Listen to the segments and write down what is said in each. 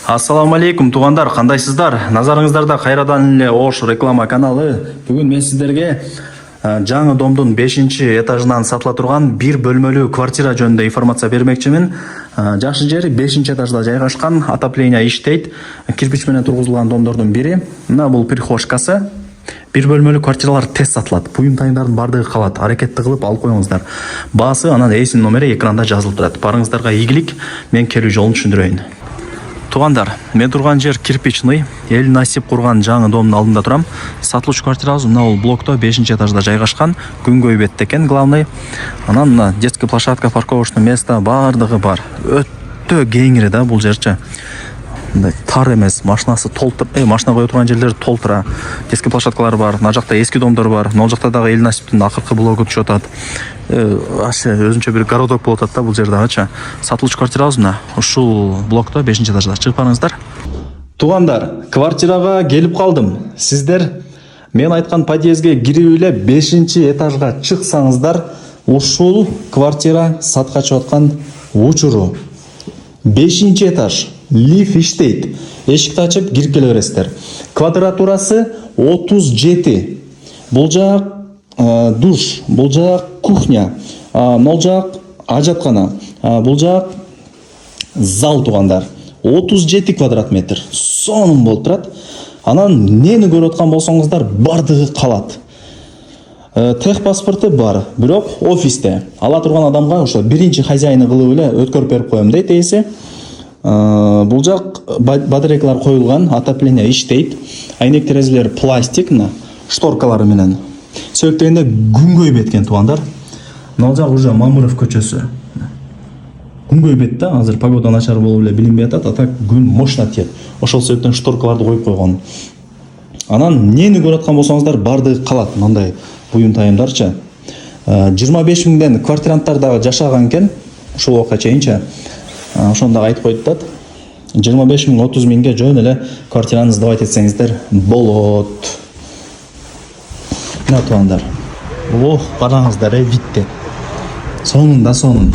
Ассаламу алейкум туғандар, қандайсыздар? Назарыңыздарда қайрадан эле Ош реклама каналы. Бүгін мен сіздерге жаңы домдун 5-чи этажынан сатыла турган бир бөлмөлүү квартира жөнүндө информация бермекчимин. Жакшы жери 5-чи этажда жайгашкан, отопление иштейт. Кирпич менен тургузулган домдордун бири. Мына бул прихожкасы. Бир бөлмөлүү квартиралар тез сатылат. Буюмтайымдардын бардыгы калат. Аракетти кылып алып коюңуздар. Баасы анан эсин номери экранда жазылып турат. Барыңыздарга ийгилик. Мен келүү жолун түшүндүрөйүн. Туғандар, мен турган жер кирпичный, эл насип курган жаңы домдун алдында турам. Сатылуучу квартирабыз мына бул блокто 5-чи этажда жайгашкан, күнгөй бетте экен главный. Анан мына детский площадка, парковочный место бардыгы бар. Өтө кеңири да бул жерчи. Мындай тар эмес, машинасы толтур, машина кое турган жерлери толтура. Детский площадкалар бар, мына жакта эски домдор бар. Мына жакта дагы эл насиптин акыркы блогу түшүп атат. Өзүнчө бир городок болуп атат да бул жердагычы. Сатылуучу квартирабыз мына ушул блокто 5-чи этажда. Чыгып барыңыздар. Тугандар, квартирага келип калдым. Сиздер мен айткан подъездге кирип эле 5-чи этажга чыксаңыздар, ушул квартира сатка чыгып аткан учуру. 5-чи этаж. Лифт иштейт. Эшикти ачып кирип келе бересиздер. Квадратурасы 37. Бул жак душ, бул жак кухня, бул жак ажаткана, бул жак зал тугандар. 37 квадрат метр. Сонун болуп турат. Анан нени көрүп аткан болсоңуздар, бардыгы калат. Тех паспорты бар, бирок офисте. Ала турган адамга ошо биринчи хозяйны кылып эле өткөрүп берип коем дейт эси. Бул жак батарейкалар коюлган, отопление иштейт. Айнек терезелер пластик, шторкалары менен. Сөйттөгөндө күнгөй беткен тугандар. Мына жак уже Мамыров көчөсү. Күнгөй бет да, азыр погода начар болуп эле билинбей атат, а так күн мощно тиет. Ошол себептен шторкаларды коюп койгон. Анан нени көрүп аткан болсоңуздар, бардыгы калат, мындай буюмтайымдарчы. 25 миңден квартиранттар дагы жашаган экен, ушул убакка чейинчи. Ошондо айтып койтат. 25 миң 30 миңге жөн эле квартираны сдавать этсеңиздер болот. Мына тугандар. Ох, караңыздар, витте. Сонун.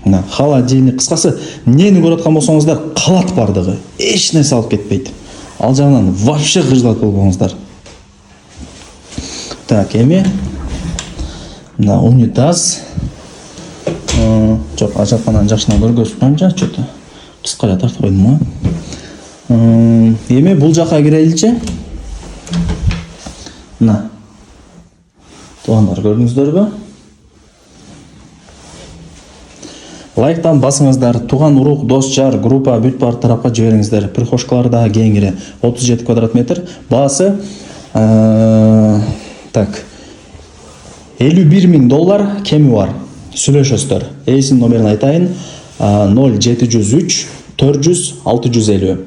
Мына холодильник, кыскасы, нени көрүп аткан болсоңуздар, калат бардыгы. Эч нерсе алып кетпейт. Ал жагынан вообще кыжылат болбоңуздар. Так, эми мына унитаз. Жок, ажатканан жакшына көргөзүпмүнчү, что-то кыска тартып койдум. Эми бул жака киреличи. Мына. Тугандар, көрдүңүздөрбү? Лайктан басыңыздар, туган урук, дос, жар, группа, бүт бар тарапка жибериңиздер. Прихожкалар да кеңири, 37 квадрат метр. Баасы так. $51 миң кеми бар. Сүйлөшөсүздөр. Эсин номерин айтайын. 0703 400 650.